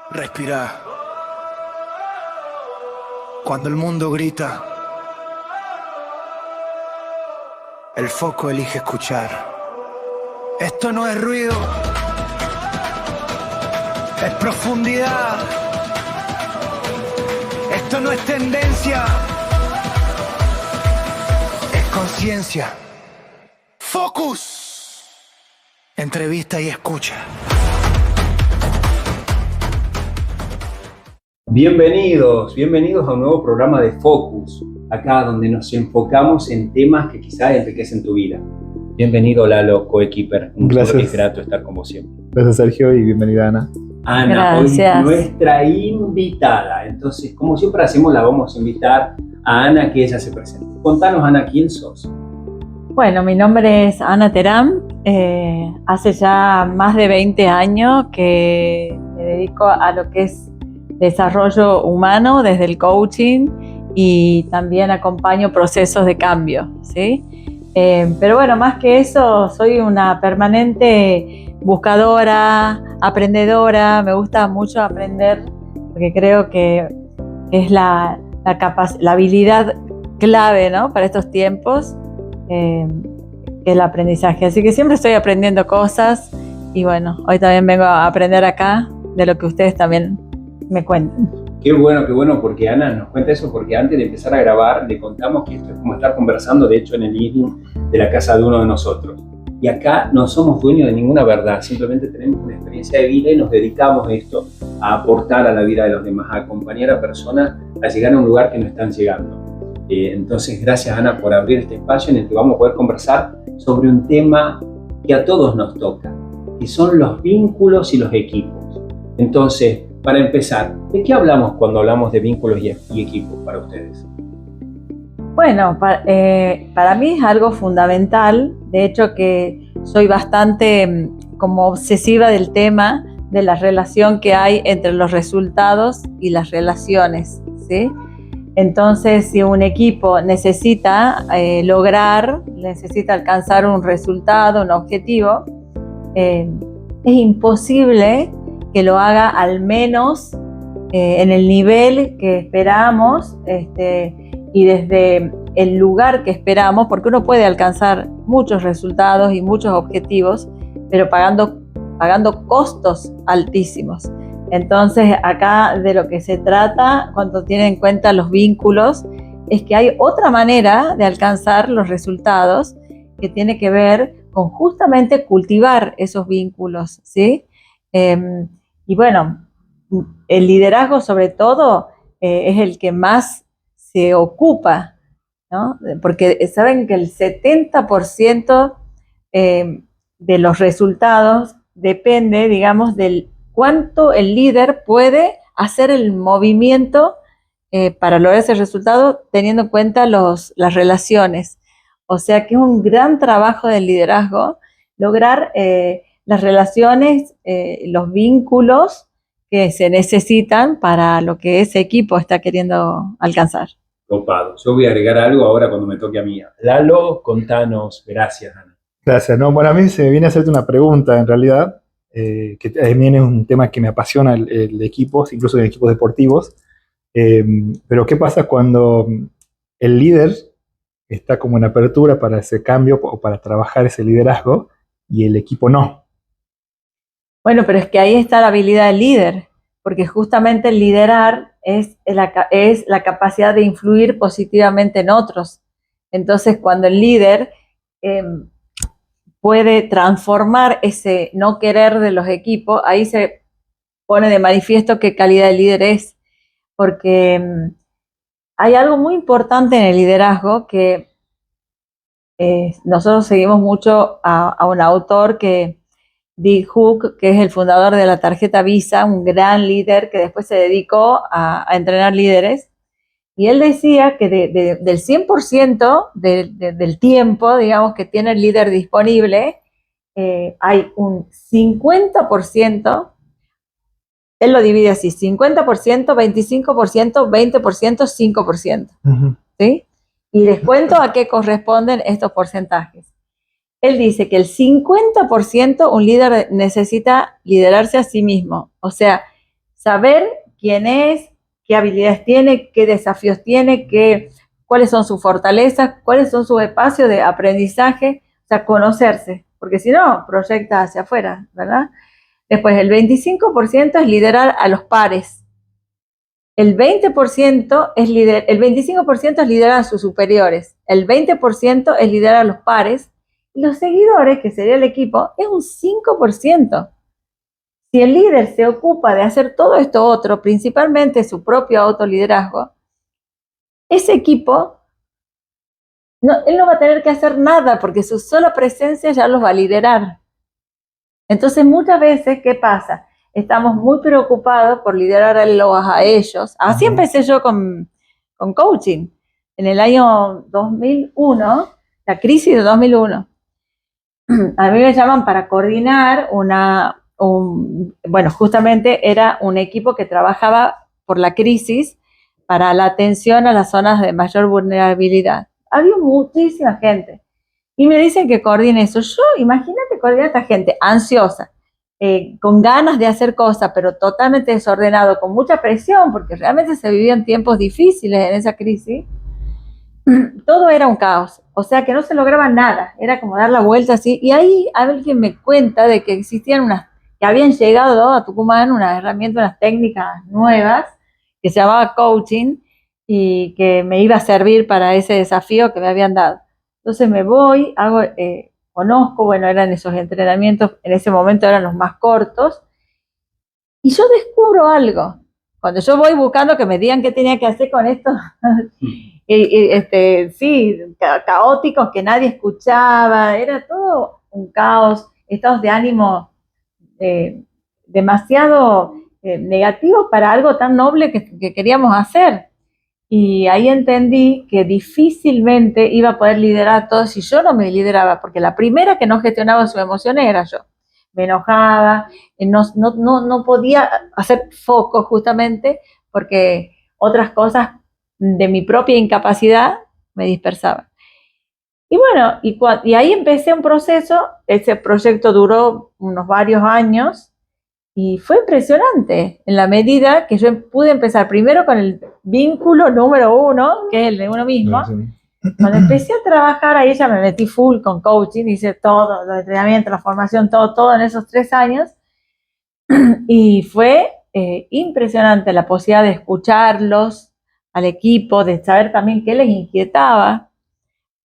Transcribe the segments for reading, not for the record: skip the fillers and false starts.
Respira. Cuando el mundo grita, el foco elige escuchar. Esto no es ruido, es profundidad. Esto no es tendencia, es conciencia. Focus. Entrevista y escucha. Bienvenidos a un nuevo programa de Focus, acá donde nos enfocamos en temas que quizás enriquecen tu vida. Bienvenido Lalo, coequiper, Gracias. Es grato estar con vos siempre. Gracias Sergio y bienvenida Ana. Ana, Gracias. hoy nuestra invitada, entonces como siempre hacemos la vamos a invitar a Ana que ella se presente. Contanos Ana, ¿quién sos? Bueno, mi nombre es Ana Terán. Hace ya más de 20 años que me dedico a lo que es desarrollo humano desde el coaching y también acompaño procesos de cambio, ¿sí? Pero bueno, más que eso, soy una permanente buscadora, aprendedora. Me gusta mucho aprender porque creo que es la habilidad clave, ¿no? Para estos tiempos, que es el aprendizaje. Así que siempre estoy aprendiendo cosas y bueno, hoy también vengo a aprender acá de lo que ustedes también me cuentan. Qué bueno, porque Ana nos cuenta eso, porque antes de empezar a grabar le contamos que esto es como estar conversando, de hecho, en el living de la casa de uno de nosotros. Y acá no somos dueños de ninguna verdad, simplemente tenemos una experiencia de vida y nos dedicamos a esto, a aportar a la vida de los demás, a acompañar a personas a llegar a un lugar que no están llegando. Entonces, gracias Ana por abrir este espacio en el que vamos a poder conversar sobre un tema que a todos nos toca, que son los vínculos y los equipos. Entonces, para empezar, ¿de qué hablamos cuando hablamos de vínculos y equipos para ustedes? Bueno, para mí es algo fundamental. De hecho que soy bastante como obsesiva del tema de la relación que hay entre los resultados y las relaciones, ¿sí? Entonces, si un equipo necesita necesita alcanzar un resultado, un objetivo, es imposible que lo haga al menos en el nivel que esperamos y desde el lugar que esperamos, porque uno puede alcanzar muchos resultados y muchos objetivos, pero pagando costos altísimos. Entonces, acá de lo que se trata, cuando tienen en cuenta los vínculos, es que hay otra manera de alcanzar los resultados que tiene que ver con justamente cultivar esos vínculos, ¿sí? Y bueno, el liderazgo sobre todo es el que más se ocupa, ¿no? Porque saben que el 70% de los resultados depende, digamos, del cuánto el líder puede hacer el movimiento para lograr ese resultado teniendo en cuenta las relaciones. O sea que es un gran trabajo del liderazgo lograr las relaciones, los vínculos que se necesitan para lo que ese equipo está queriendo alcanzar. Copado. Yo voy a agregar algo ahora cuando me toque a mí. Lalo, contanos. Gracias, Ana. Gracias. No, bueno, a mí se me viene a hacerte una pregunta en realidad, que también es un tema que me apasiona el de equipos, incluso en equipos deportivos. Pero ¿qué pasa cuando el líder está como en apertura para ese cambio o para trabajar ese liderazgo y el equipo no? Bueno, pero es que ahí está la habilidad del líder, porque justamente el liderar es la capacidad de influir positivamente en otros. Entonces, cuando el líder puede transformar ese no querer de los equipos, ahí se pone de manifiesto qué calidad de líder es, porque hay algo muy importante en el liderazgo que nosotros seguimos mucho a un autor que Dick Hook, que es el fundador de la tarjeta Visa, un gran líder que después se dedicó a entrenar líderes. Y él decía que del 100% del tiempo, digamos, que tiene el líder disponible, hay un 50%, él lo divide así, 50%, 25%, 20%, 5%. ¿Sí? Y les cuento a qué corresponden estos porcentajes. Él dice que el 50% un líder necesita liderarse a sí mismo. O sea, saber quién es, qué habilidades tiene, qué desafíos tiene, cuáles son sus fortalezas, cuáles son sus espacios de aprendizaje, o sea, conocerse, porque si no, proyecta hacia afuera, ¿verdad? Después, el 25% es liderar a los pares. El 25% es liderar a sus superiores. El 20% es liderar a los pares. Y los seguidores, que sería el equipo, es un 5%. Si el líder se ocupa de hacer todo esto otro, principalmente su propio autoliderazgo, ese equipo, él no va a tener que hacer nada porque su sola presencia ya los va a liderar. Entonces, muchas veces, ¿qué pasa? Estamos muy preocupados por liderarlos a ellos. Así empecé yo con coaching. En el año 2001, la crisis de 2001, a mí me llaman para coordinar bueno, justamente era un equipo que trabajaba por la crisis para la atención a las zonas de mayor vulnerabilidad. Había muchísima gente. Y me dicen que coordine eso. Imagínate coordinar a esta gente ansiosa, con ganas de hacer cosas, pero totalmente desordenado, con mucha presión, porque realmente se vivían tiempos difíciles en esa crisis. Todo era un caos, o sea que no se lograba nada, era como dar la vuelta así. Y ahí alguien me cuenta de que existían que habían llegado a Tucumán unas herramientas, unas técnicas nuevas, que se llamaba coaching, y que me iba a servir para ese desafío que me habían dado. Entonces me voy, conozco, bueno, eran esos entrenamientos, en ese momento eran los más cortos, y yo descubro algo. Cuando yo voy buscando que me digan qué tenía que hacer con esto, caóticos, que nadie escuchaba, era todo un caos, estados de ánimo demasiado negativos para algo tan noble que queríamos hacer. Y ahí entendí que difícilmente iba a poder liderar a todos si yo no me lideraba, porque la primera que no gestionaba sus emociones era yo. Me enojaba, no podía hacer foco justamente porque otras cosas de mi propia incapacidad me dispersaban. Y bueno, y ahí empecé un proceso. Ese proyecto duró unos varios años y fue impresionante en la medida que yo pude empezar primero con el vínculo número 1, que es el de uno mismo. Sí. Cuando empecé a trabajar ahí ya me metí full con coaching, hice todo, los entrenamientos, la formación, todo en esos 3 años. Y fue impresionante la posibilidad de escucharlos al equipo, de saber también qué les inquietaba,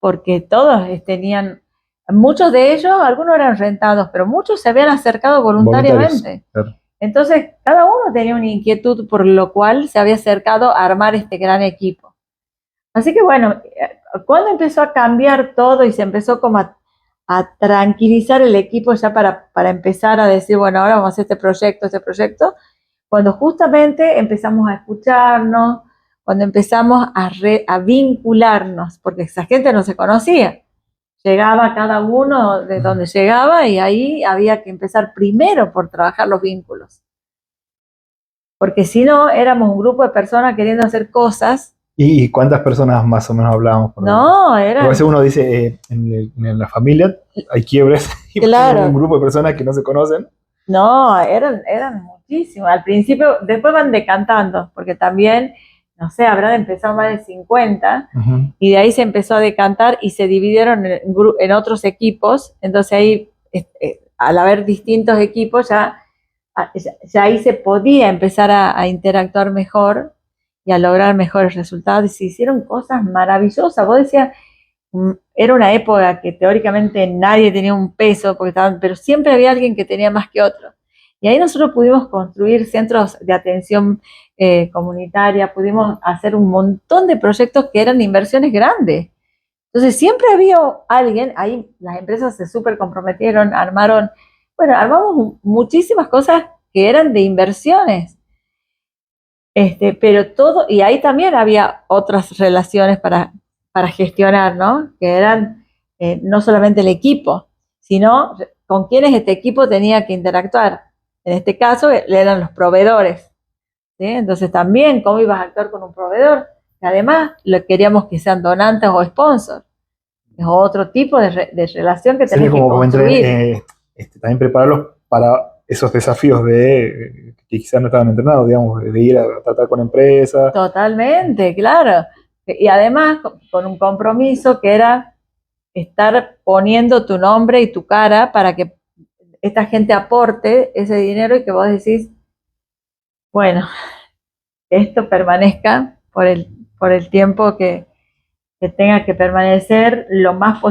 porque todos tenían, muchos de ellos, algunos eran rentados, pero muchos se habían acercado voluntariamente. Claro. Entonces, cada uno tenía una inquietud por lo cual se había acercado a armar este gran equipo. Así que bueno, cuando empezó a cambiar todo y se empezó como a tranquilizar el equipo ya para empezar a decir, bueno, ahora vamos a hacer este proyecto, cuando justamente empezamos a escucharnos, cuando empezamos a vincularnos, porque esa gente no se conocía. Llegaba cada uno de donde llegaba y ahí había que empezar primero por trabajar los vínculos. Porque si no, éramos un grupo de personas queriendo hacer cosas. ¿Y cuántas personas más o menos hablábamos? No, era... A veces uno dice, en la familia hay quiebres y claro. Un grupo de personas que no se conocen. No, eran muchísimos. Al principio, después van decantando, porque también, no sé, habrán empezado más de 50, y de ahí se empezó a decantar y se dividieron en otros equipos. Entonces ahí, al haber distintos equipos, ya ahí se podía empezar a interactuar mejor y a lograr mejores resultados. Y se hicieron cosas maravillosas. Vos decías, era una época que teóricamente nadie tenía un peso, pero siempre había alguien que tenía más que otro. Y ahí nosotros pudimos construir centros de atención comunitaria, pudimos hacer un montón de proyectos que eran inversiones grandes. Entonces siempre había alguien, ahí las empresas se súper comprometieron, armamos muchísimas cosas que eran de inversiones. Pero todo, y ahí también había otras relaciones para gestionar, ¿no? Que eran no solamente el equipo, sino con quienes este equipo tenía que interactuar. En este caso eran los proveedores, ¿sí? Entonces también cómo ibas a actuar con un proveedor. Y además queríamos que sean donantes o sponsors. Es otro tipo de relación que tenés que construir. También prepararlos para esos desafíos que quizás no estaban entrenados, digamos, de ir a tratar con empresas. Totalmente, claro. Y además con un compromiso que era estar poniendo tu nombre y tu cara para que esta gente aporte ese dinero y que vos decís, bueno, que esto permanezca por el tiempo que tenga que permanecer lo más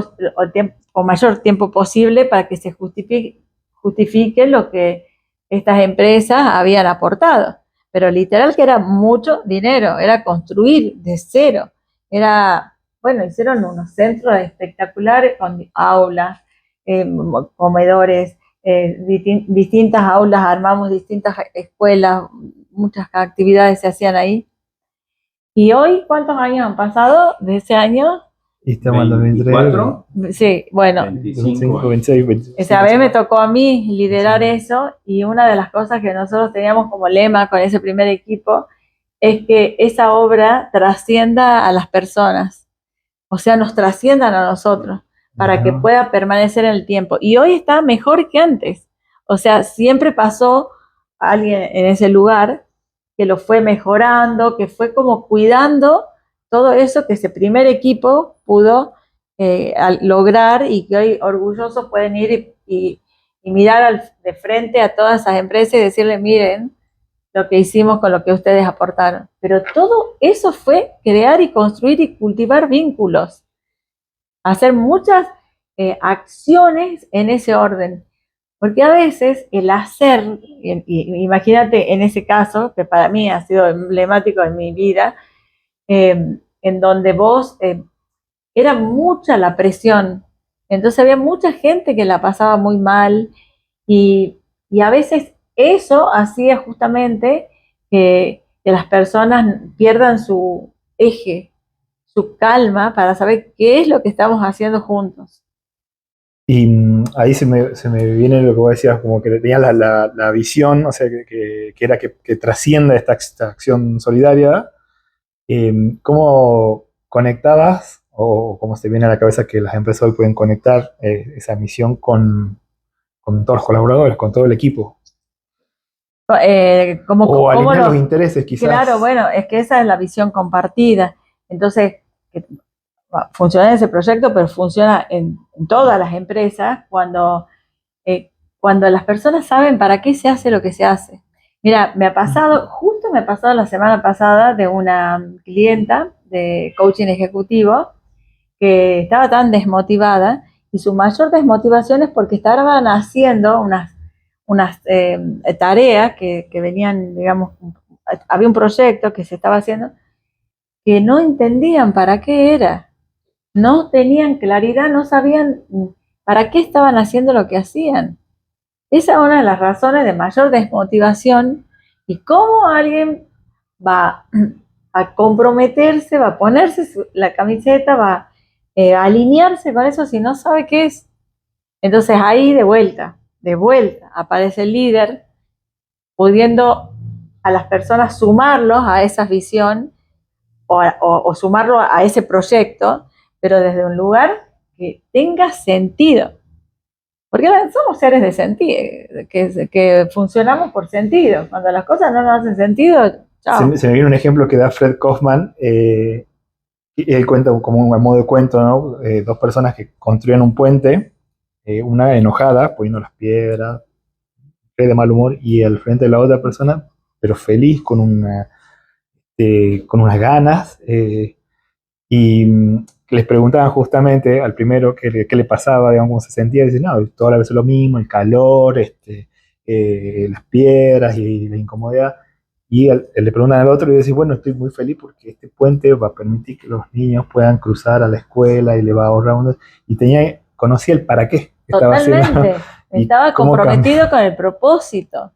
o mayor tiempo posible para que se justifique lo que estas empresas habían aportado. Pero literal que era mucho dinero, era construir de cero. Era, bueno, hicieron unos centros espectaculares con aulas, comedores, distintas aulas, armamos distintas escuelas, muchas actividades se hacían ahí. Y hoy, ¿cuántos años han pasado de ese año? Y estamos en 24, Sí, bueno, 25, 26, 27. esa vez me tocó a mí liderar eso y una de las cosas que nosotros teníamos como lema con ese primer equipo es que esa obra trascienda a las personas, o sea, nos trasciendan a nosotros para que pueda permanecer en el tiempo. Y hoy está mejor que antes, o sea, siempre pasó alguien en ese lugar que lo fue mejorando, que fue como cuidando todo eso que ese primer equipo pudo lograr y que hoy orgullosos pueden ir y mirar de frente a todas esas empresas y decirle, miren lo que hicimos con lo que ustedes aportaron. Pero todo eso fue crear y construir y cultivar vínculos, hacer muchas acciones en ese orden. Porque a veces el hacer, imagínate en ese caso, que para mí ha sido emblemático en mi vida, en donde era mucha la presión, entonces había mucha gente que la pasaba muy mal y a veces eso hacía justamente que las personas pierdan su eje, su calma para saber qué es lo que estamos haciendo juntos. Y ahí se me viene lo que vos decías, como que tenía la visión, o sea, que era que trascienda esta acción solidaria. ¿Cómo conectabas, o cómo se viene a la cabeza que las empresas hoy pueden conectar esa misión con todos los colaboradores, con todo el equipo? O alinear los intereses, quizás. Claro, bueno, es que esa es la visión compartida. Entonces, funciona en ese proyecto, pero funciona en todas las empresas cuando las personas saben para qué se hace lo que se hace. Mira, justo me ha pasado la semana pasada de una clienta de coaching ejecutivo que estaba tan desmotivada y su mayor desmotivación es porque estaban haciendo unas tareas que venían, digamos, había un proyecto que se estaba haciendo que no entendían para qué era, no tenían claridad, no sabían para qué estaban haciendo lo que hacían. Esa es una de las razones de mayor desmotivación y cómo alguien va a comprometerse, va a ponerse la camiseta, va a alinearse con eso si no sabe qué es. Entonces ahí de vuelta aparece el líder pudiendo a las personas sumarlos a esa visión o sumarlo a ese proyecto, pero desde un lugar que tenga sentido. Porque somos seres de sentido, que funcionamos por sentido. Cuando las cosas no nos hacen sentido, chao. Se me viene un ejemplo que da Fred Kaufman. Él cuenta como un modo de cuento, ¿no? Dos personas que construyen un puente, una enojada, poniendo las piedras, de mal humor, y al frente de la otra persona, pero feliz, con unas ganas. Y les preguntaban justamente al primero qué le pasaba, digamos, cómo se sentía. Y dice, no, toda la vez lo mismo, el calor, las piedras y la incomodidad. Y le preguntan al otro y dice, bueno, estoy muy feliz porque este puente va a permitir que los niños puedan cruzar a la escuela y le va a ahorrar unos... Y conocía el para qué estaba haciendo. Totalmente, estaba comprometido con el propósito.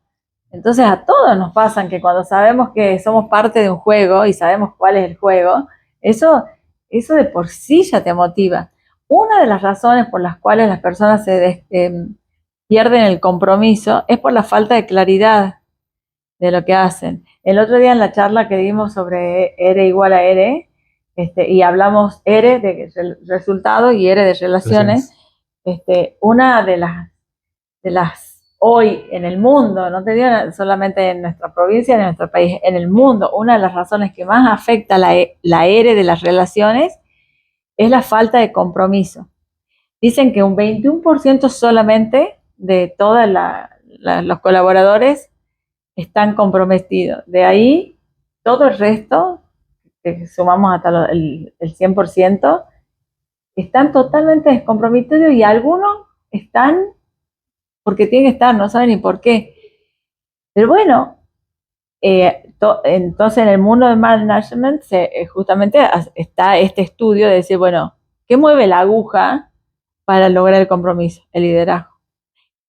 Entonces a todos nos pasan que cuando sabemos que somos parte de un juego y sabemos cuál es el juego, eso de por sí ya te motiva. Una de las razones por las cuales las personas pierden el compromiso es por la falta de claridad de lo que hacen. El otro día en la charla que dimos sobre R igual a R, y hablamos R de resultados y R de relaciones, una de las hoy en el mundo, no te digo solamente en nuestra provincia, en nuestro país, en el mundo, una de las razones que más afecta la R de las relaciones es la falta de compromiso. Dicen que un 21% solamente de todos los colaboradores están comprometidos. De ahí, todo el resto, que sumamos hasta el 100%, están totalmente descomprometidos y algunos están porque tienen que estar, no saben ni por qué. Pero bueno, entonces en el mundo del management justamente está este estudio de decir, bueno, ¿qué mueve la aguja para lograr el compromiso? El liderazgo.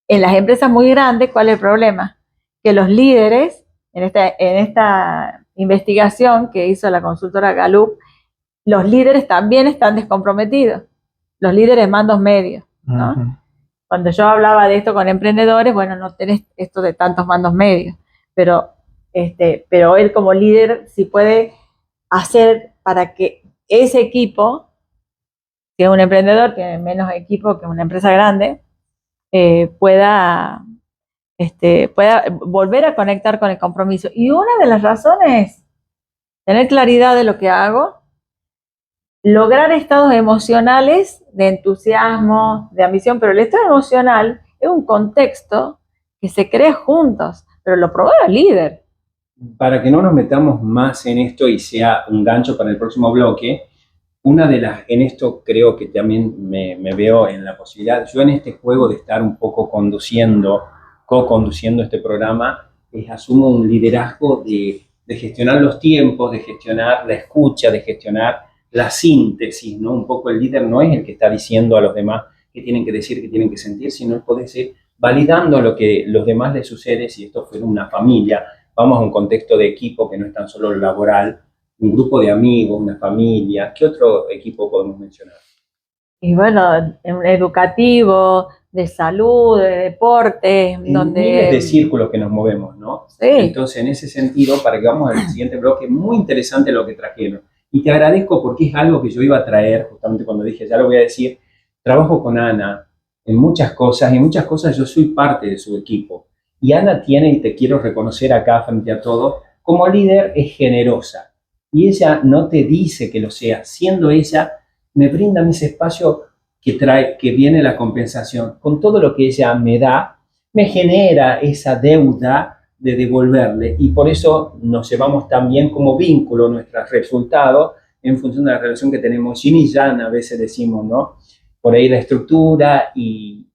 En las empresas muy grandes, ¿cuál es el problema? Que los líderes, en esta investigación que hizo la consultora Gallup, los líderes también están descomprometidos. Los líderes mandos medios, ¿no? Uh-huh. Cuando yo hablaba de esto con emprendedores, bueno, no tenés esto de tantos mandos medios, pero él como líder sí puede hacer para que ese equipo, que es un emprendedor, tiene menos equipo que una empresa grande, pueda volver a conectar con el compromiso. Y una de las razones es tener claridad de lo que hago, lograr estados emocionales de entusiasmo, de ambición, pero el estado emocional es un contexto que se crea juntos, pero lo provee el líder. Para que no nos metamos más en esto y sea un gancho para el próximo bloque, en esto creo que también me veo en la posibilidad, yo en este juego de estar un poco co-conduciendo este programa, asumo un liderazgo de gestionar los tiempos, de gestionar la escucha, de gestionar la síntesis, ¿no? Un poco el líder no es el que está diciendo a los demás qué tienen que decir, qué tienen que sentir, sino él puede ser validando lo que a los demás les sucede. Si esto fuera una familia, vamos a un contexto de equipo que no es tan solo laboral, un grupo de amigos, una familia. ¿Qué otro equipo podemos mencionar? Y bueno, educativo, de salud, de deporte, donde... Miles de círculos que nos movemos, ¿no? Sí. Entonces, en ese sentido, para que vamos al siguiente bloque, muy interesante lo que trajeron. Y te agradezco porque es algo que yo iba a traer, justamente cuando dije, ya lo voy a decir, trabajo con Ana en muchas cosas, y en muchas cosas yo soy parte de su equipo. Y Ana tiene, y te quiero reconocer acá frente a todo, como líder es generosa. Y ella no te dice que lo sea, siendo ella, me brinda ese espacio que viene la compensación. Con todo lo que ella me da, me genera esa deuda de devolverle, y por eso nos llevamos también como vínculo nuestros resultados en función de la relación que tenemos. Yin y Yang a veces decimos, ¿no? Por ahí la estructura y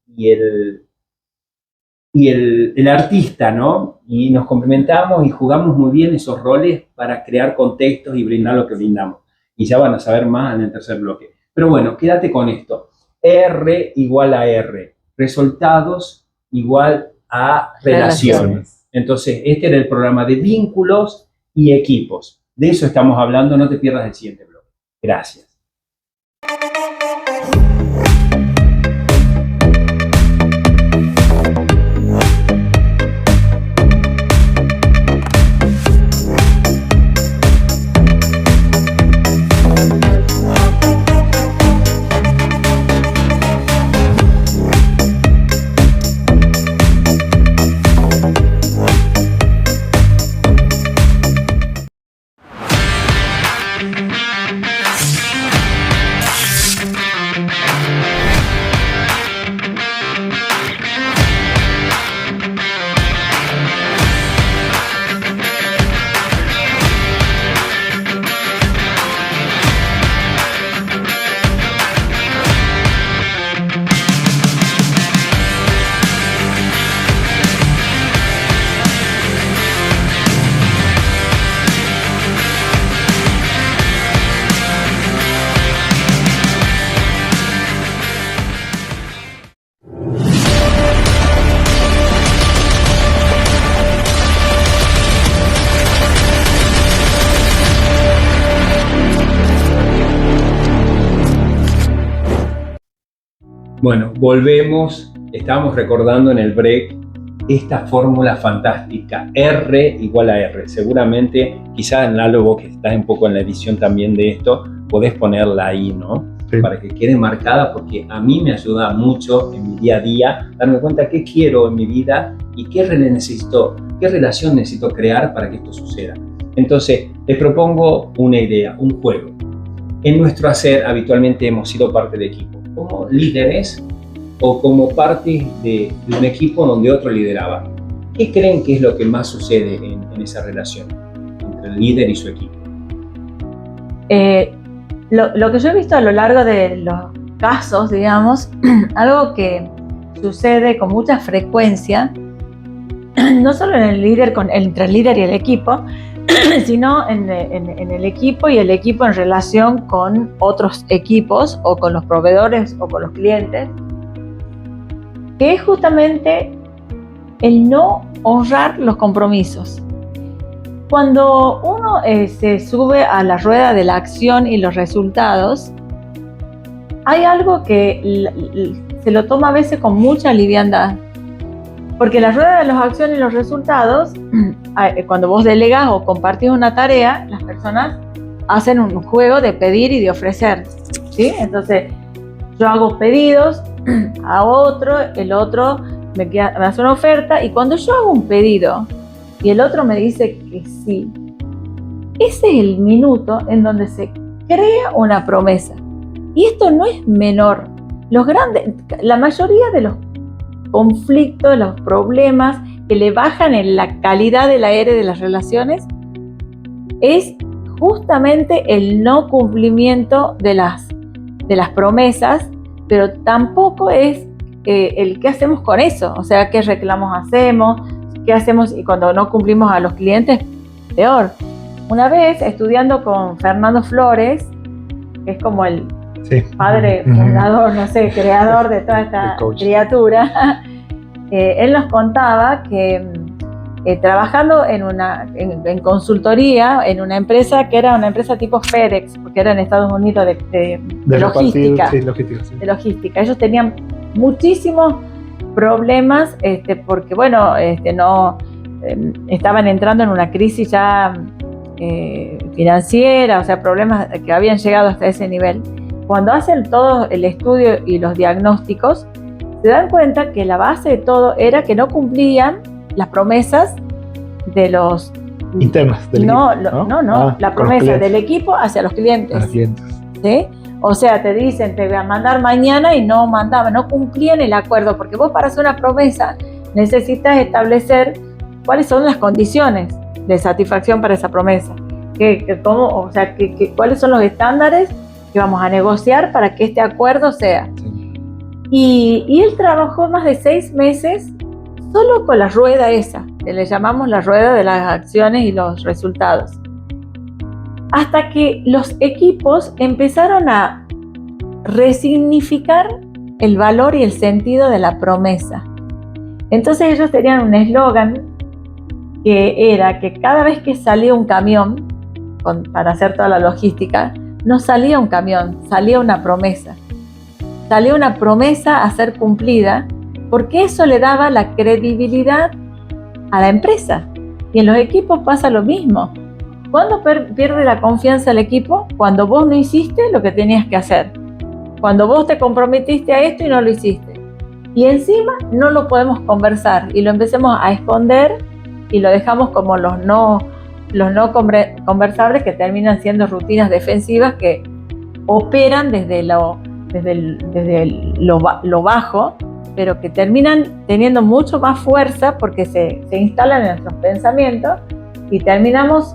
el artista, ¿no? Y nos complementamos y jugamos muy bien esos roles para crear contextos y brindar lo que brindamos. Y ya van a saber más en el tercer bloque. Pero bueno, quédate con esto. R igual a R. Resultados igual a relaciones. Entonces, este era el programa de vínculos y equipos. De eso estamos hablando, no te pierdas el siguiente bloque. Gracias. Bueno, volvemos, estábamos recordando en el break esta fórmula fantástica, R igual a R. Seguramente, quizás Lalo, vos que estás un poco en la edición también de esto, podés ponerla ahí, ¿no? Sí. para que quede marcada, porque a mí me ayuda mucho en mi día a día darme cuenta qué quiero en mi vida y qué relación necesito crear para que esto suceda. Entonces, les propongo una idea, un juego. En nuestro hacer, habitualmente hemos sido parte de equipo, como líderes o como parte de un equipo donde otro lideraba. ¿Qué creen que es lo que más sucede en esa relación entre el líder y su equipo? Lo que yo he visto a lo largo de los casos, digamos, algo que sucede con mucha frecuencia, no solo en el líder, entre el líder y el equipo, sino en el equipo y el equipo en relación con otros equipos o con los proveedores o con los clientes, que es justamente el no honrar los compromisos. Cuando uno se sube a la rueda de la acción y los resultados, hay algo que se lo toma a veces con mucha liviandad. Porque la rueda de las acciones y los resultados, cuando vos delegas o compartís una tarea, las personas hacen un juego de pedir y de ofrecer, ¿sí? Entonces, yo hago pedidos a otro, el otro me hace una oferta, y cuando yo hago un pedido y el otro me dice que sí, ese es el minuto en donde se crea una promesa. Y esto no es menor. La mayoría de los conflictos, los problemas que le bajan en la calidad del aire de las relaciones es justamente el no cumplimiento de las promesas, pero tampoco es el qué hacemos con eso, o sea, qué reclamos hacemos, qué hacemos, y cuando no cumplimos a los clientes, peor. Una vez estudiando con Fernando Flores, que es como el padre fundador, no sé, creador de toda esta criatura, él nos contaba que trabajando en consultoría en una empresa que era una empresa tipo FedEx, porque era en Estados Unidos de logística. Sí, de logística. Ellos tenían muchísimos problemas porque, bueno, estaban entrando en una crisis ya financiera, o sea, problemas que habían llegado hasta ese nivel. Cuando hacen todo el estudio y los diagnósticos, se dan cuenta que la base de todo era que no cumplían las promesas de los internas del equipo. La promesa del equipo hacia los clientes. ¿Sí? O sea, te dicen, te voy a mandar mañana, y no mandaban, no cumplían el acuerdo, porque vos, para hacer una promesa, necesitas establecer cuáles son las condiciones de satisfacción para esa promesa. ¿Cuáles son los estándares que vamos a negociar para que este acuerdo sea? Y él trabajó más de 6 meses solo con la rueda esa, que le llamamos la rueda de las acciones y los resultados. Hasta que los equipos empezaron a resignificar el valor y el sentido de la promesa. Entonces ellos tenían un eslogan que era que cada vez que salía un camión para hacer toda la logística, no salía un camión, salía una promesa. Salía una promesa a ser cumplida, porque eso le daba la credibilidad a la empresa. Y en los equipos pasa lo mismo. ¿Cuándo pierde la confianza el equipo? Cuando vos no hiciste lo que tenías que hacer. Cuando vos te comprometiste a esto y no lo hiciste. Y encima no lo podemos conversar y lo empecemos a esconder y lo dejamos como los no conversables, que terminan siendo rutinas defensivas que operan desde lo bajo, pero que terminan teniendo mucho más fuerza porque se instalan en nuestros pensamientos, y terminamos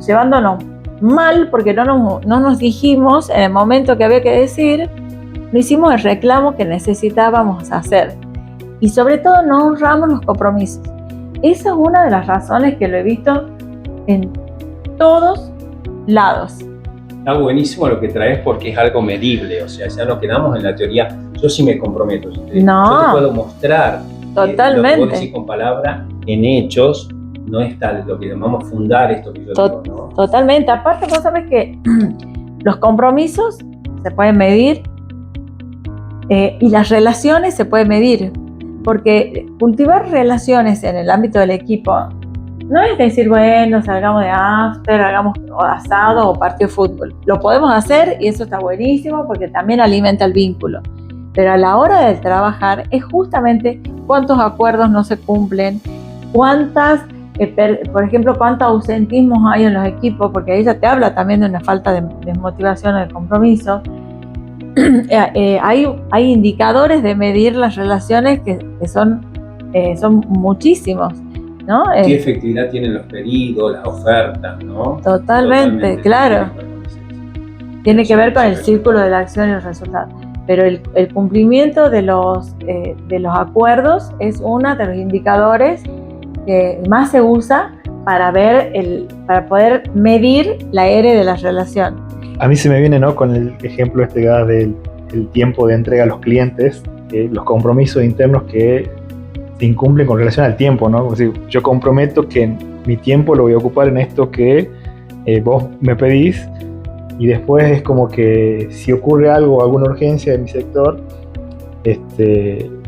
llevándonos mal porque no nos dijimos en el momento que había que decir, no hicimos el reclamo que necesitábamos hacer, y sobre todo no honramos los compromisos. Esa es una de las razones que lo he visto en todos lados. Está buenísimo lo que traes, porque es algo medible, o sea, ya no quedamos en la teoría, yo sí me comprometo, yo te puedo mostrar. Totalmente. Lo que vos decís con palabras, en hechos, no es tal, lo que llamamos fundar esto que yo digo, ¿no? Totalmente. Aparte, vos sabés que los compromisos se pueden medir y las relaciones se pueden medir, porque cultivar relaciones en el ámbito del equipo No es decir, bueno, salgamos de after, hagamos asado o partido de fútbol. Lo podemos hacer y eso está buenísimo porque también alimenta el vínculo. Pero a la hora de trabajar es justamente cuántos acuerdos no se cumplen, cuántas, por ejemplo, cuántos ausentismos hay en los equipos, porque ahí ya te habla también de una falta de motivación o de compromiso. Hay indicadores de medir las relaciones que son muchísimos, ¿no? ¿Qué efectividad tienen los pedidos, las ofertas, ¿no? Totalmente, claro. Tiene que ver con el círculo de la acción y el resultado. Pero el cumplimiento de los acuerdos es uno de los indicadores que más se usa para poder medir la R de la relación. A mí se me viene, ¿no?, con el ejemplo este que das del tiempo de entrega a los clientes, los compromisos internos que se incumplen con relación al tiempo, ¿no? Es decir, yo comprometo que mi tiempo lo voy a ocupar en esto que vos me pedís, y después es como que si ocurre algo, alguna urgencia en mi sector,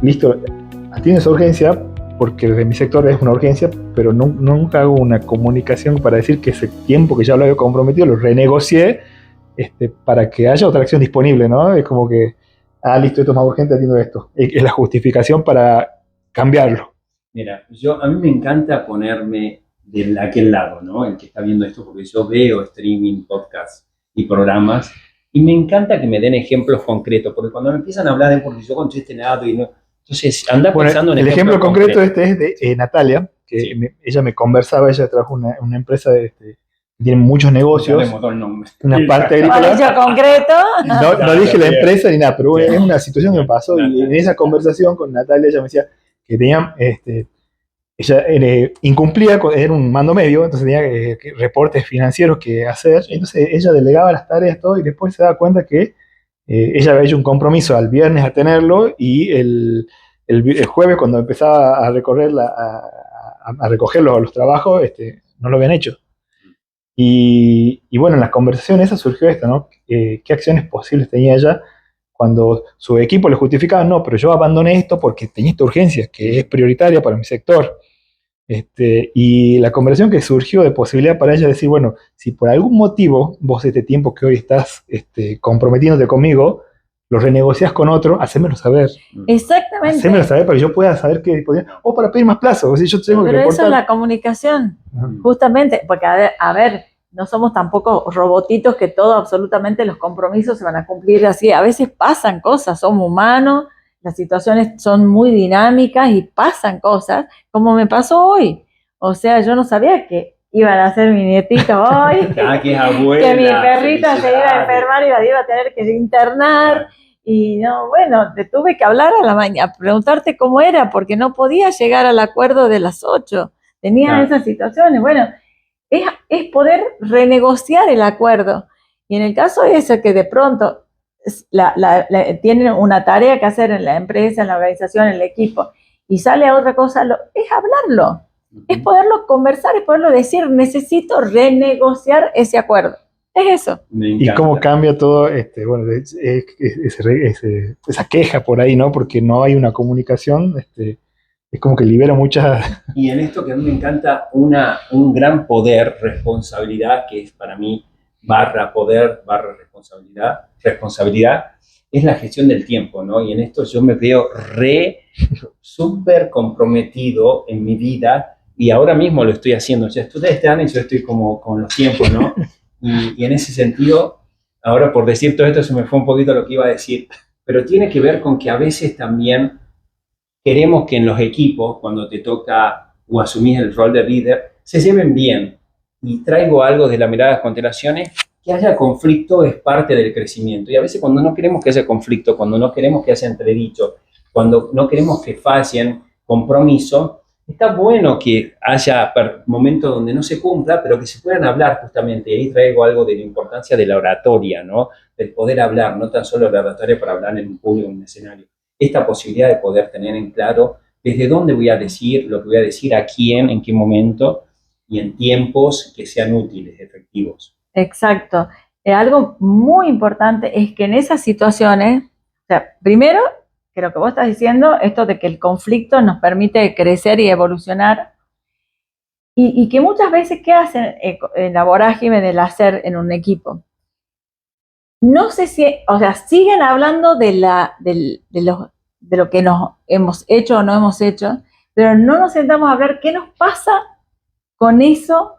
listo, atiendo esa urgencia porque desde mi sector es una urgencia, pero nunca hago una comunicación para decir que ese tiempo que ya lo había comprometido lo renegocié para que haya otra acción disponible, ¿no? Es como que, listo, esto es más urgente, atiendo esto. Es la justificación para cambiarlo. Mira, a mí me encanta ponerme de aquel lado, ¿no? El que está viendo esto, porque yo veo streaming, podcast y programas, y me encanta que me den ejemplos concretos, porque cuando me empiezan a hablar de porque yo conté este lado y no... Entonces, anda pensando en el ejemplo concreto es de Natalia, que sí. Ella me conversaba, ella trabaja en una empresa tiene muchos negocios, una parte agrícola. ¿Dicho concreto? No dije la empresa ni nada, pero bueno, es una situación que me pasó, y en esa conversación con Natalia ella me decía que tenía, ella incumplía, era un mando medio, entonces tenía reportes financieros que hacer, entonces ella delegaba las tareas, todo, y después se daba cuenta que ella había hecho un compromiso al viernes a tenerlo, y el jueves cuando empezaba a recoger los trabajos, no lo habían hecho. Y bueno, en las conversaciones esa surgió esta, ¿no? ¿Qué acciones posibles tenía ella cuando su equipo le justificaba? No, pero yo abandoné esto porque tenía esta urgencia, que es prioritaria para mi sector. Y la conversación que surgió de posibilidad para ella decir, bueno, si por algún motivo vos este tiempo que hoy estás comprometiéndote conmigo, lo renegociás con otro, hacémelo saber. Exactamente. Hacémelo saber para que yo pueda saber que o para pedir más plazo. O sea, yo tengo pero eso es la comunicación, justamente, porque a ver, no somos tampoco robotitos que todo, absolutamente los compromisos se van a cumplir así. A veces pasan cosas, somos humanos, las situaciones son muy dinámicas y pasan cosas, como me pasó hoy. O sea, yo no sabía que iban a hacer mi nietito hoy, que es abuela, que mi perrita se iba a enfermar y la iba a tener que internar. Y no, bueno, te tuve que hablar a la mañana, preguntarte cómo era, porque no podía llegar al acuerdo de las 8. Tenía esas situaciones. Bueno, es poder renegociar el acuerdo. Y en el caso ese que de pronto tienen una tarea que hacer en la empresa, en la organización, en el equipo, y sale a otra cosa, es hablarlo. Es poderlo conversar, es poderlo decir, necesito renegociar ese acuerdo. Es eso. Y cómo cambia todo, esa queja por ahí, ¿no? Porque no hay una comunicación, es como que libera muchas... Y en esto que a mí me encanta, un gran poder, responsabilidad, que es para mí /poder, responsabilidad, es la gestión del tiempo, ¿no? Y en esto yo me veo súper comprometido en mi vida, y ahora mismo lo estoy haciendo. O sea, ustedes están y yo estoy como con los tiempos, ¿no? Y en ese sentido, ahora por decir todo esto se me fue un poquito lo que iba a decir, pero tiene que ver con que a veces también queremos que en los equipos, cuando te toca o asumís el rol de líder, se lleven bien. Y traigo algo de la mirada de las constelaciones, que haya conflicto es parte del crecimiento. Y a veces cuando no queremos que haya conflicto, cuando no queremos que haya entredicho, cuando no queremos que fallen compromiso, está bueno que haya momentos donde no se cumpla, pero que se puedan hablar justamente. Y ahí traigo algo de la importancia de la oratoria, ¿no? Del poder hablar, no tan solo la oratoria para hablar en un público, en un escenario. Esta posibilidad de poder tener en claro desde dónde voy a decir, lo que voy a decir, a quién, en qué momento y en tiempos que sean útiles, efectivos. Exacto. Algo muy importante es que en esas situaciones, o sea, primero, que lo que vos estás diciendo, esto de que el conflicto nos permite crecer y evolucionar, Y que muchas veces, ¿qué hacen en la vorágine del hacer en un equipo? No sé si, o sea, siguen hablando de lo que nos hemos hecho o no hemos hecho, pero no nos sentamos a hablar qué nos pasa con eso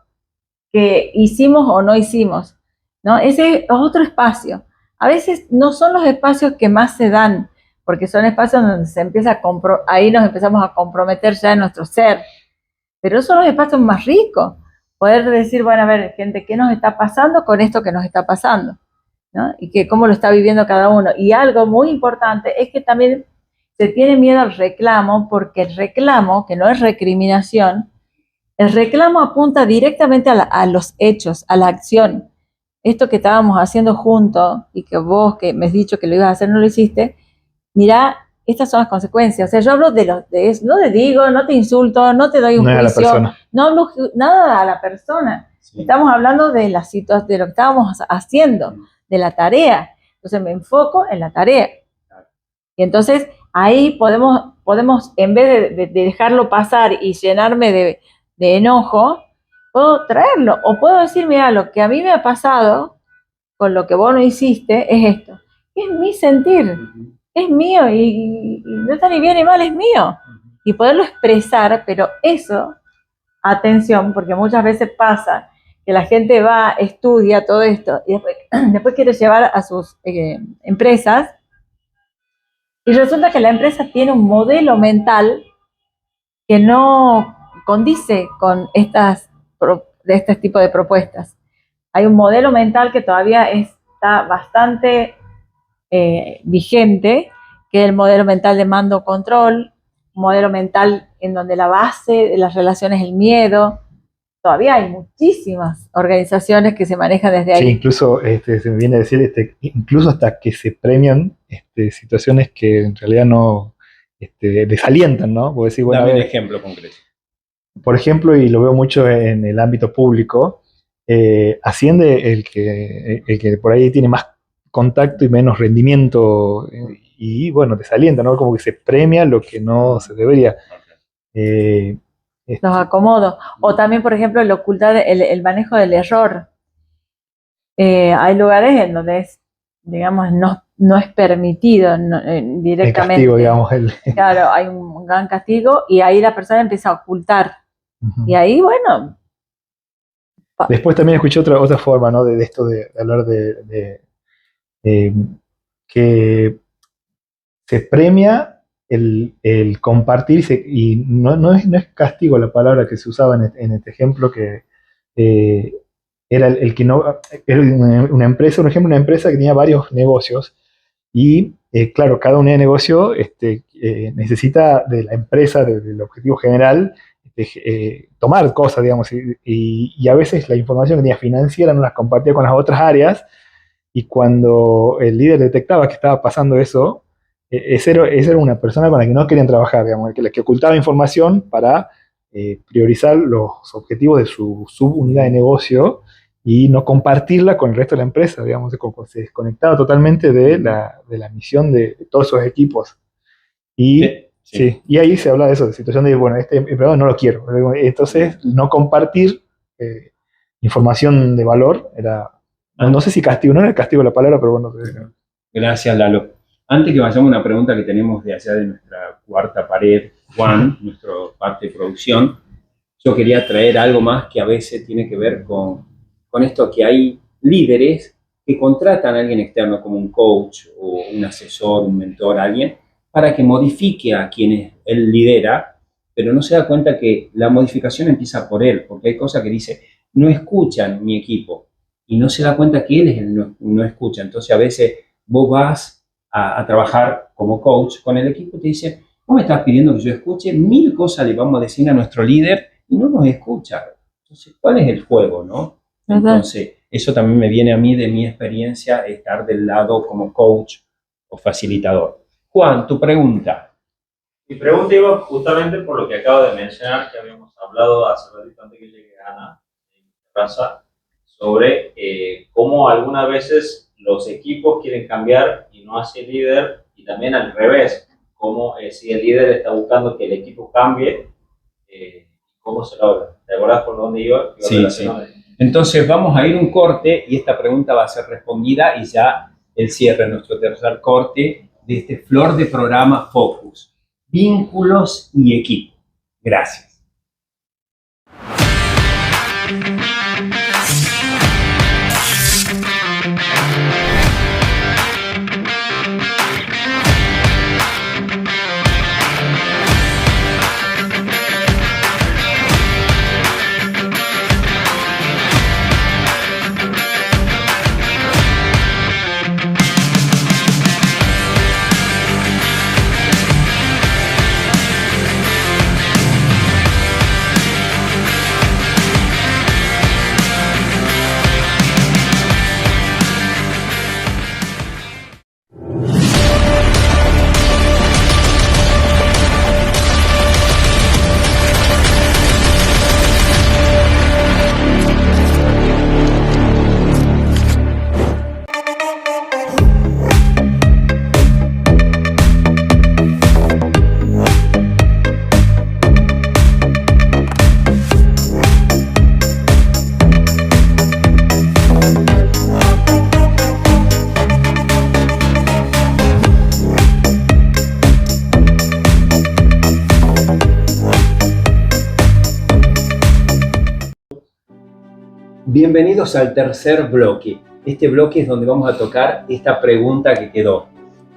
que hicimos o no hicimos, ¿no? Ese es otro espacio. A veces no son los espacios que más se dan, porque son espacios donde se empieza ahí nos empezamos a comprometer ya en nuestro ser, pero son los espacios más ricos. Poder decir, bueno, a ver, gente, ¿qué nos está pasando con esto que nos está pasando? ¿No? Y que cómo lo está viviendo cada uno. Y algo muy importante es que también se tiene miedo al reclamo, porque el reclamo, que no es recriminación, el reclamo apunta directamente a los hechos, a la acción. Esto que estábamos haciendo juntos y que vos que me has dicho que lo ibas a hacer no lo hiciste, mirá, estas son las consecuencias. O sea, yo hablo de eso, no te digo, no te insulto, no te doy un juicio, no hablo nada a la persona. Sí. Estamos hablando de la situación, de lo que estábamos haciendo, de la tarea. Entonces me enfoco en la tarea. Y entonces ahí podemos en vez de dejarlo pasar y llenarme de enojo, puedo traerlo. O puedo decir, mira, lo que a mí me ha pasado con lo que vos no hiciste es esto. Es mi sentir, es mío y no está ni bien ni mal, es mío. Y poderlo expresar, pero eso, atención, porque muchas veces pasa que la gente va, estudia todo esto y después quiere llevar a sus empresas y resulta que la empresa tiene un modelo mental que no condice con de este tipo de propuestas. Hay un modelo mental que todavía está bastante vigente, que es el modelo mental de mando-control, un modelo mental en donde la base de las relaciones es el miedo. Todavía hay muchísimas organizaciones que se manejan desde ahí. Sí, incluso se me viene a decir, incluso hasta que se premian situaciones que en realidad no desalientan, ¿no? Porque decir, bueno, dame un ejemplo concreto. Por ejemplo, y lo veo mucho en el ámbito público, asciende el que por ahí tiene más contacto y menos rendimiento, y bueno, desalienta, ¿no? Como que se premia lo que no se debería. Los acomodos. O también, por ejemplo, el ocultar el manejo del error. Hay lugares en donde digamos, no es permitido directamente. El castigo, digamos. Claro, hay un gran castigo y ahí la persona empieza a ocultar. Y ahí, bueno. Después también escuché otra forma, ¿no? De esto de hablar de que se premia el compartir y no es castigo la palabra que se usaba en este ejemplo, que era el que no, era una empresa, por ejemplo, una empresa que tenía varios negocios y claro, cada unidad de negocio necesita de la empresa, del objetivo general, tomar cosas, digamos, y a veces la información que tenía financiera no las compartía con las otras áreas, y cuando el líder detectaba que estaba pasando eso, esa era una persona con la que no querían trabajar, digamos, la que ocultaba información para priorizar los objetivos de su subunidad de negocio y no compartirla con el resto de la empresa, digamos, se desconectaba totalmente de la misión de todos esos equipos. Y, sí, y ahí se habla de eso, de situación de, bueno, este empleado no lo quiero. Entonces, no compartir información de valor era, no sé si castigo, no era castigo la palabra, pero bueno. Gracias, Lalo. Antes que vayamos a una pregunta que tenemos de allá de nuestra cuarta pared, Juan, nuestra parte de producción, yo quería traer algo más que a veces tiene que ver con esto, que hay líderes que contratan a alguien externo como un coach o un asesor, un mentor, alguien, para que modifique a quienes él lidera, pero no se da cuenta que la modificación empieza por él, porque hay cosas que dice, no escuchan mi equipo, y no se da cuenta que él es el no escucha. Entonces a veces vos vas a trabajar como coach con el equipo y te dice, vos me estás pidiendo que yo escuche, 1000 cosas le vamos a decir a nuestro líder y no nos escucha. Entonces, ¿cuál es el juego, no? Entonces, eso también me viene a mí de mi experiencia, estar del lado como coach o facilitador. Juan, tu pregunta. Mi pregunta iba justamente por lo que acabo de mencionar, que habíamos hablado hace ratito antes que llegue Ana en mi casa, sobre cómo algunas veces los equipos quieren cambiar y no hace el líder, y también al revés, como si el líder está buscando que el equipo cambie, cómo se logra. ¿Te acuerdas por dónde iba? Sí, sí. Entonces vamos a ir un corte y esta pregunta va a ser respondida y ya el cierre de nuestro tercer corte de este Flor de Programa Focus. Vínculos y equipo. Gracias. Bienvenidos al tercer bloque. Este bloque es donde vamos a tocar esta pregunta que quedó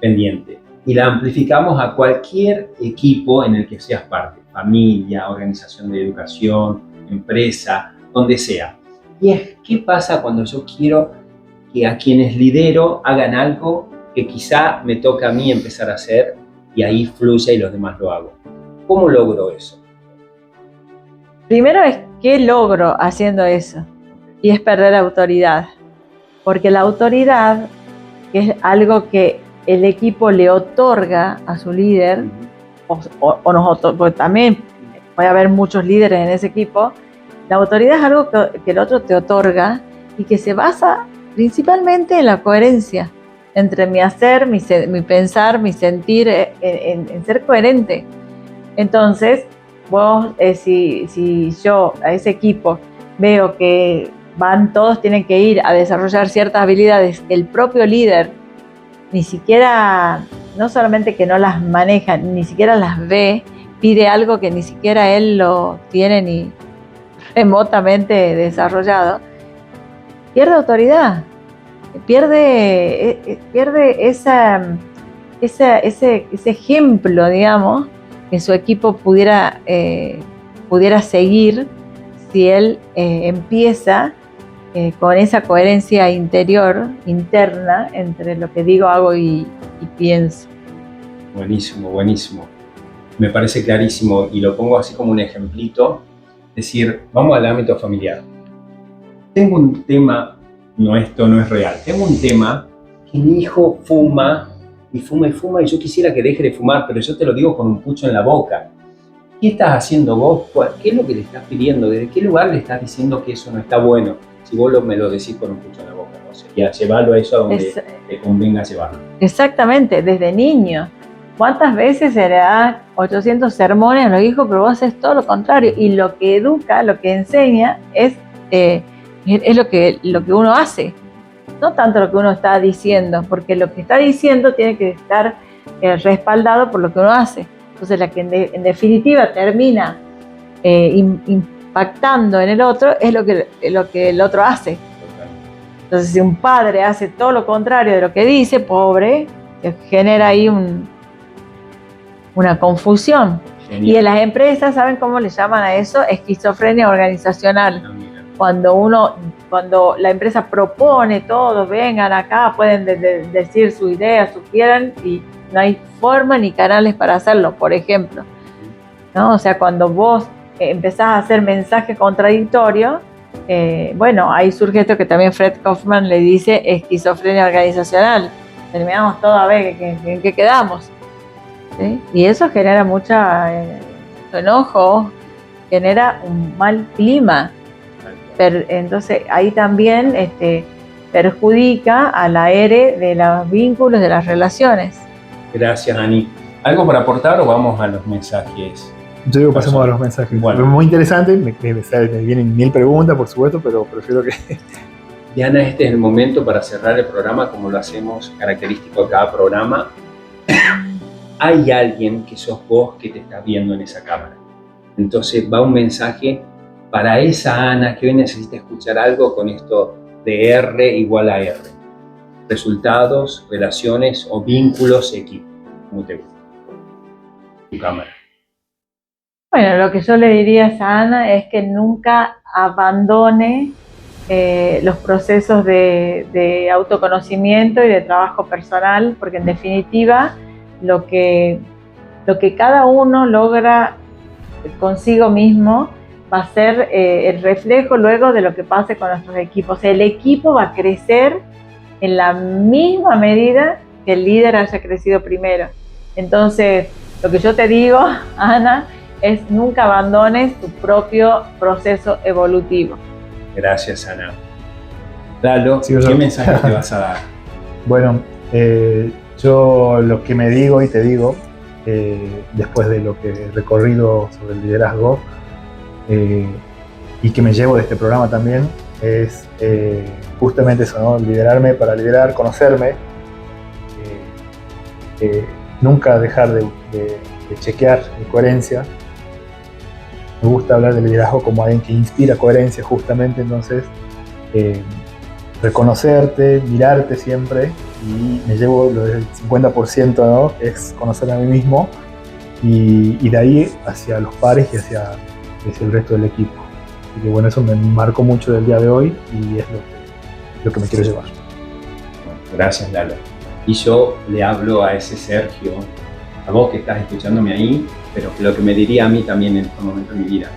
pendiente y la amplificamos a cualquier equipo en el que seas parte, familia, organización de educación, empresa, donde sea. Y es, ¿qué pasa cuando yo quiero que a quienes lidero hagan algo que quizá me toca a mí empezar a hacer y ahí fluya y los demás lo hago? ¿Cómo logro eso? Primero es qué logro haciendo eso. Y es perder autoridad, porque la autoridad es algo que el equipo le otorga a su líder, o nosotros, porque también puede haber muchos líderes en ese equipo. La autoridad es algo que el otro te otorga y que se basa principalmente en la coherencia entre mi hacer, mi pensar, mi sentir, en ser coherente. Entonces, vos, si yo a ese equipo veo que todos tienen que ir a desarrollar ciertas habilidades, el propio líder ni siquiera, no solamente que no las maneja, ni siquiera las ve, pide algo que ni siquiera él lo tiene ni remotamente desarrollado, pierde autoridad, pierde ese ejemplo, digamos, que su equipo pudiera seguir si él empieza con esa coherencia interna entre lo que digo, hago y pienso. Buenísimo, buenísimo. Me parece clarísimo y lo pongo así como un ejemplito. Es decir, vamos al ámbito familiar. Tengo un tema, no, esto no es real, tengo un tema que mi hijo fuma y fuma y fuma y yo quisiera que deje de fumar, pero yo te lo digo con un pucho en la boca. ¿Qué estás haciendo vos? ¿Qué es lo que le estás pidiendo? ¿Desde qué lugar le estás diciendo que eso no está bueno? Si vos me lo decís con un pucho en la boca, ¿no? Sería llevarlo a eso a donde te convenga llevarlo. Exactamente, desde niño. ¿Cuántas veces se le da 800 sermones a los hijos, pero vos haces todo lo contrario? Y lo que educa, lo que enseña es lo que uno hace, no tanto lo que uno está diciendo, porque lo que está diciendo tiene que estar respaldado por lo que uno hace. Entonces, la que en definitiva termina impactando en el otro es lo que el otro hace. Entonces, si un padre hace todo lo contrario de lo que dice, pobre, genera ahí una confusión. Genial. Y en las empresas, ¿saben cómo le llaman a eso? Esquizofrenia organizacional. Cuando la empresa propone, todos vengan acá, pueden decir su idea, su quieran, y no hay forma ni canales para hacerlo, por ejemplo, ¿no? O sea, cuando vos empezás a hacer mensaje contradictorio, bueno, ahí surge esto que también Fred Kaufman le dice esquizofrenia organizacional. Terminamos todo a ver en qué quedamos, ¿sí? Y eso genera mucho enojo, genera un mal clima. Entonces ahí también perjudica al aire de los vínculos, de las relaciones. Gracias, Ani. ¿Algo para aportar o vamos a los mensajes Yo digo, pasemos a los mensajes. Bueno. Es muy interesante, me vienen 1000 preguntas, por supuesto, pero prefiero que... Diana, este es el momento para cerrar el programa como lo hacemos característico de cada programa. Hay alguien que sos vos que te estás viendo en esa cámara. Entonces va un mensaje para esa Ana que hoy necesita escuchar algo con esto de R igual a R. Resultados, relaciones o vínculos, equipo. ¿Cómo te gusta? Tu cámara. Bueno, lo que yo le diría a esa Ana es que nunca abandone los procesos de autoconocimiento y de trabajo personal, porque en definitiva lo que cada uno logra consigo mismo va a ser el reflejo luego de lo que pase con nuestros equipos. El equipo va a crecer en la misma medida que el líder haya crecido primero. Entonces, lo que yo te digo, Ana, es nunca abandones tu propio proceso evolutivo. Gracias, Ana. Lalo, Sí, ¿qué mensaje te vas a dar? Bueno, yo lo que me digo y te digo, después de lo que he recorrido sobre el liderazgo y que me llevo de este programa también, es justamente eso, ¿no? Liderarme para liderar, conocerme, nunca dejar de chequear mi coherencia. Me gusta hablar de liderazgo como alguien que inspira coherencia justamente, entonces reconocerte, mirarte siempre, y me llevo lo del 50%, ¿no? Es conocer a mí mismo, y de ahí hacia los pares y hacia el resto del equipo. Así que bueno, eso me marcó mucho del día de hoy y es lo que me quiero llevar. Bueno, gracias, Lalo. Y yo le hablo a ese Sergio, a vos que estás escuchándome ahí, pero lo que me diría a mí también en este momento de mi vida: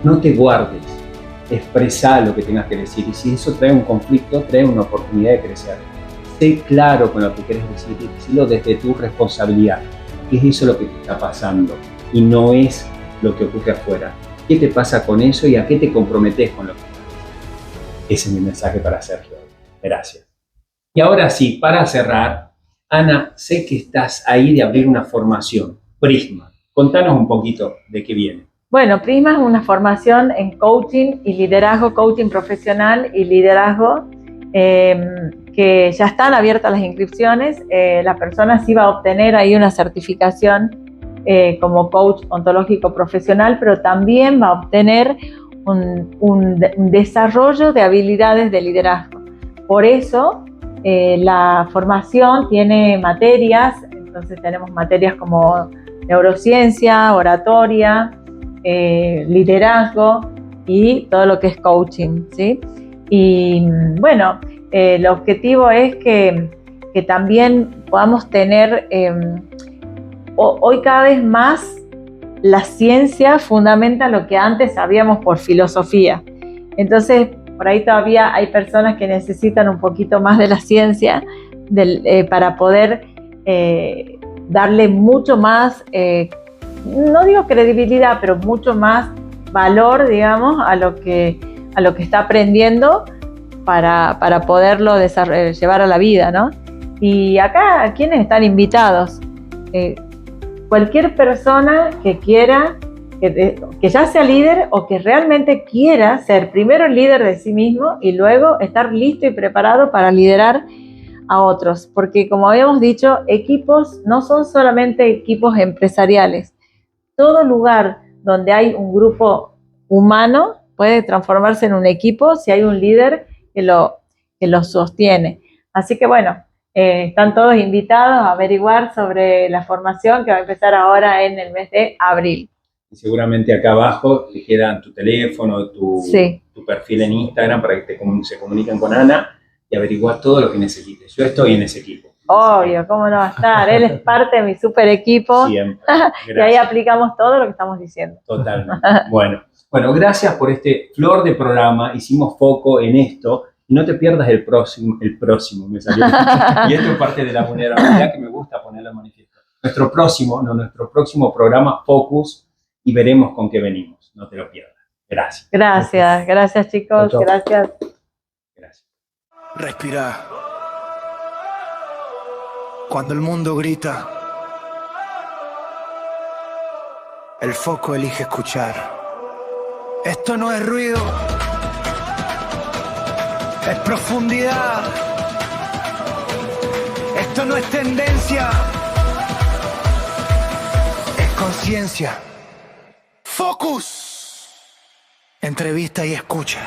no te guardes, expresá lo que tengas que decir, y si eso trae un conflicto, trae una oportunidad de crecer. Sé claro con lo que querés decir y decirlo desde tu responsabilidad. ¿Qué es eso lo que te está pasando? Y no es lo que ocurre afuera. ¿Qué te pasa con eso y a qué te comprometes con lo que estás diciendo? Ese es mi mensaje para Sergio. Gracias. Y ahora sí, para cerrar, Ana, sé que estás ahí de abrir una formación, Prisma. Contanos un poquito de qué viene. Bueno, Prisma es una formación en coaching y liderazgo, coaching profesional y liderazgo, que ya están abiertas las inscripciones. La persona sí va a obtener ahí una certificación como coach ontológico profesional, pero también va a obtener un desarrollo de habilidades de liderazgo. Por eso la formación tiene materias, entonces tenemos materias como neurociencia, oratoria, liderazgo y todo lo que es coaching, ¿sí? Y bueno, el objetivo es que también podamos tener hoy cada vez más la ciencia fundamenta lo que antes sabíamos por filosofía. Entonces, por ahí todavía hay personas que necesitan un poquito más de la ciencia para poder darle mucho más, no digo credibilidad, pero mucho más valor, digamos, a lo que está aprendiendo para poderlo llevar a la vida, ¿no? Y acá, ¿quiénes están invitados? Cualquier persona que quiera, que ya sea líder o que realmente quiera ser primero el líder de sí mismo y luego estar listo y preparado para liderar a otros. Porque como habíamos dicho, equipos no son solamente equipos empresariales. Todo lugar donde hay un grupo humano puede transformarse en un equipo si hay un líder que lo sostiene. Así que bueno, están todos invitados a averiguar sobre la formación que va a empezar ahora en el mes de abril. Y seguramente acá abajo te quedan tu teléfono, tu perfil en Instagram para que se comuniquen con Ana y averiguar todo lo que necesites. Yo estoy en ese equipo. Obvio, ¿cómo no va a estar? Él es parte de mi super equipo. Siempre. Y ahí aplicamos todo lo que estamos diciendo. Totalmente. Bueno, gracias por este flor de programa. Hicimos foco en esto. Y no te pierdas el próximo me salió. Y esto es parte de la vulnerabilidad que me gusta ponerlo en manifiesto. Nuestro próximo programa, Focus, y veremos con qué venimos. No te lo pierdas. Gracias. Gracias chicos. Chau. Gracias. Respira. Cuando el mundo grita, El foco elige escuchar. Esto no es ruido, es profundidad. Esto no es tendencia, es conciencia. Focus. Entrevista y escucha.